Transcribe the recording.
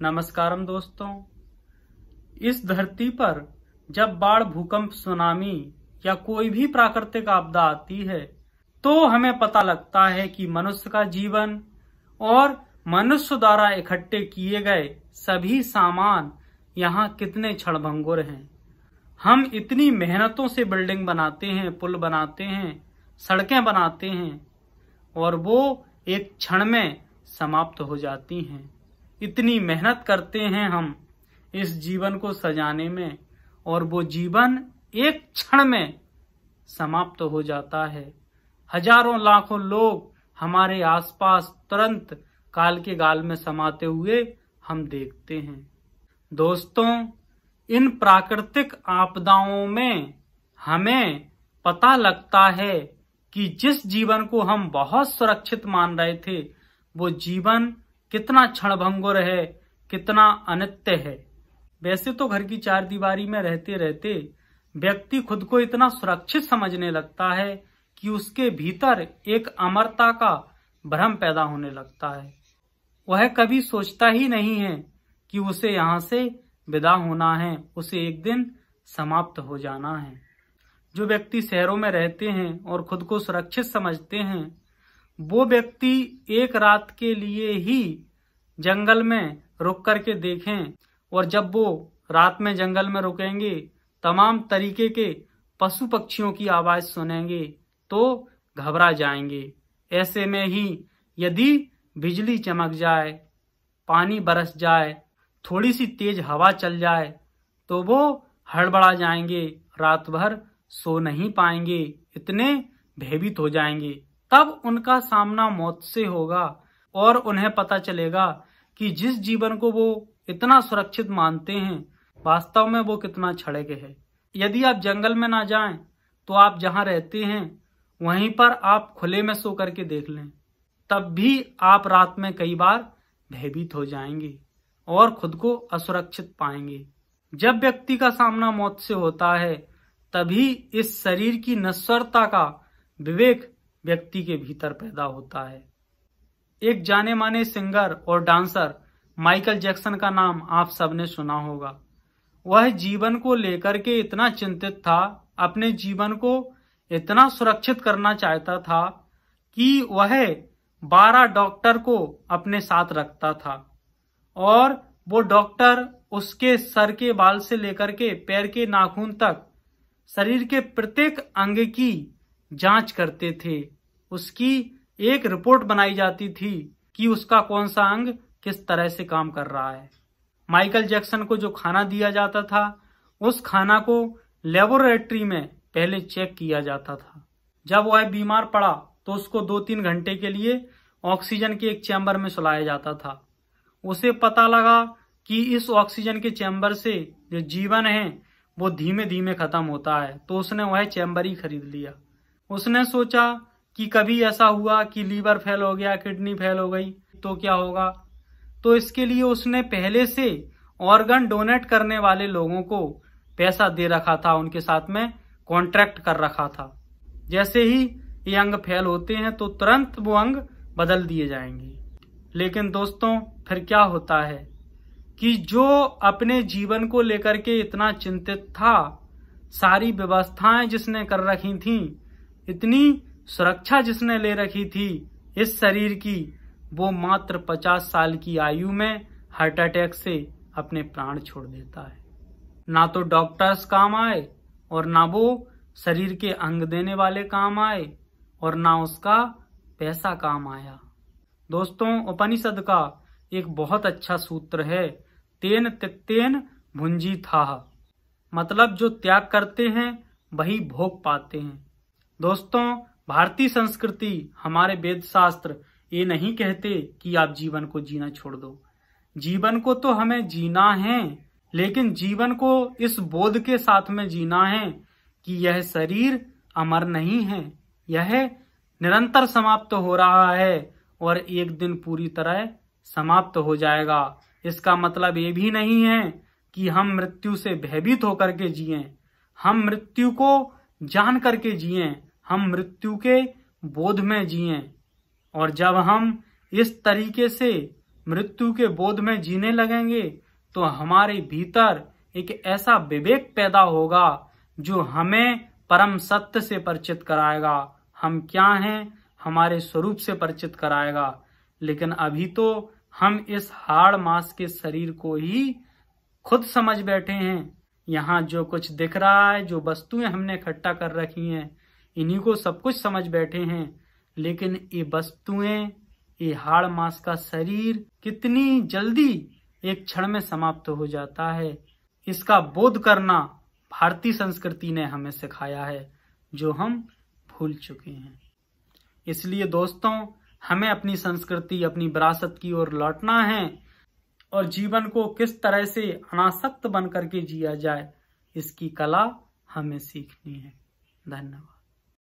नमस्कारम दोस्तों। इस धरती पर जब बाढ़, भूकंप, सुनामी या कोई भी प्राकृतिक आपदा आती है तो हमें पता लगता है कि मनुष्य का जीवन और मनुष्य द्वारा इकट्ठे किए गए सभी सामान यहाँ कितने क्षणभंगुर हैं। हम इतनी मेहनतों से बिल्डिंग बनाते हैं, पुल बनाते हैं, सड़कें बनाते हैं और वो एक क्षण में समाप्त हो जाती हैं। इतनी मेहनत करते हैं हम इस जीवन को सजाने में और वो जीवन एक क्षण में समाप्त हो जाता है। हजारों लाखों लोग हमारे आसपास तुरंत काल के गाल में समाते हुए हम देखते हैं। दोस्तों, इन प्राकृतिक आपदाओं में हमें पता लगता है कि जिस जीवन को हम बहुत सुरक्षित मान रहे थे वो जीवन कितना क्षणभंगुर है, कितना अनित्य है। वैसे तो घर की चार दीवारी में रहते रहते व्यक्ति खुद को इतना सुरक्षित समझने लगता है कि उसके भीतर एक अमरता का भ्रम पैदा होने लगता है। वह कभी सोचता ही नहीं है कि उसे यहाँ से विदा होना है, उसे एक दिन समाप्त हो जाना है। जो व्यक्ति शहरों में रहते हैं और खुद को सुरक्षित समझते हैं वो व्यक्ति एक रात के लिए ही जंगल में रुक करके देखें और जब वो रात में जंगल में रुकेंगे, तमाम तरीके के पशु पक्षियों की आवाज सुनेंगे तो घबरा जाएंगे। ऐसे में ही यदि बिजली चमक जाए, पानी बरस जाए, थोड़ी सी तेज हवा चल जाए तो वो हड़बड़ा जाएंगे, रात भर सो नहीं पाएंगे, इतने भयभीत हो जाएंगे। तब उनका सामना मौत से होगा और उन्हें पता चलेगा कि जिस जीवन को वो इतना सुरक्षित मानते हैं वास्तव में वो कितना क्षणिक है। यदि आप जंगल में ना जाएं तो आप जहां रहते हैं वहीं पर आप खुले में सो करके देख लें, तब भी आप रात में कई बार भयभीत हो जाएंगे और खुद को असुरक्षित पाएंगे। जब व्यक्ति का सामना मौत से होता है तभी इस शरीर की नश्वरता का विवेक व्यक्ति के भीतर पैदा होता है। एक जाने माने सिंगर और डांसर माइकल जैक्सन का नाम आप सबने सुना होगा। वह जीवन को लेकर के इतना चिंतित था, अपने जीवन को इतना सुरक्षित करना चाहता था कि वह 12 डॉक्टर को अपने साथ रखता था और वो डॉक्टर उसके सर के बाल से लेकर के पैर के नाखून तक शरीर के प्रत्येक अंग की जांच करते थे। उसकी एक रिपोर्ट बनाई जाती थी कि उसका कौन सा अंग किस तरह से काम कर रहा है। माइकल जैक्सन को जो खाना दिया जाता था उस खाना को लेबोरेटरी में पहले चेक किया जाता था। जब वह बीमार पड़ा तो उसको 2-3 घंटे के लिए ऑक्सीजन के एक चैम्बर में सुलाया जाता था। उसे पता लगा कि इस ऑक्सीजन के चैम्बर से जो जीवन है वो धीमे धीमे खत्म होता है, तो उसने वह चैम्बर ही खरीद लिया। उसने सोचा कि कभी ऐसा हुआ कि लीवर फेल हो गया, किडनी फेल हो गई तो क्या होगा, तो इसके लिए उसने पहले से ऑर्गन डोनेट करने वाले लोगों को पैसा दे रखा था, उनके साथ में कॉन्ट्रैक्ट कर रखा था। जैसे ही ये अंग फेल होते हैं तो तुरंत वो अंग बदल दिए जाएंगे। लेकिन दोस्तों फिर क्या होता है कि जो अपने जीवन को लेकर के इतना चिंतित था, सारी व्यवस्थाएं जिसने कर रखी थी, इतनी सुरक्षा जिसने ले रखी थी इस शरीर की, वो मात्र 50 साल की आयु में हार्ट अटैक से अपने प्राण छोड़ देता है। ना तो डॉक्टर्स काम आए और ना वो शरीर के अंग देने वाले काम आए और ना उसका पैसा काम आया। दोस्तों, उपनिषद का एक बहुत अच्छा सूत्र है, तेन त्यक्तेन भुंजी था, मतलब जो त्याग करते हैं वही भोग पाते हैं। दोस्तों, भारतीय संस्कृति, हमारे वेद शास्त्र ये नहीं कहते कि आप जीवन को जीना छोड़ दो। जीवन को तो हमें जीना है, लेकिन जीवन को इस बोध के साथ में जीना है कि यह शरीर अमर नहीं है, यह निरंतर समाप्त हो रहा है और एक दिन पूरी तरह समाप्त हो जाएगा। इसका मतलब ये भी नहीं है कि हम मृत्यु से भयभीत होकर के जिएं, हम मृत्यु को जान करके जिएं, हम मृत्यु के बोध में जिएं। और जब हम इस तरीके से मृत्यु के बोध में जीने लगेंगे तो हमारे भीतर एक ऐसा विवेक पैदा होगा जो हमें परम सत्य से परिचित कराएगा, हम क्या हैं, हमारे स्वरूप से परिचित कराएगा। लेकिन अभी तो हम इस हाड़ मांस के शरीर को ही खुद समझ बैठे हैं। यहाँ जो कुछ दिख रहा है, जो वस्तुएं हमने इकट्ठा कर रखी हैं, इन्हीं को सब कुछ समझ बैठे हैं। लेकिन ये वस्तुएं, ये हाड़ मांस का शरीर कितनी जल्दी एक क्षण में समाप्त हो जाता है, इसका बोध करना भारतीय संस्कृति ने हमें सिखाया है, जो हम भूल चुके हैं। इसलिए दोस्तों, हमें अपनी संस्कृति, अपनी विरासत की ओर लौटना है और जीवन को किस तरह से अनासक्त बन करके जिया जाए, इसकी कला हमें सीखनी है। धन्यवाद।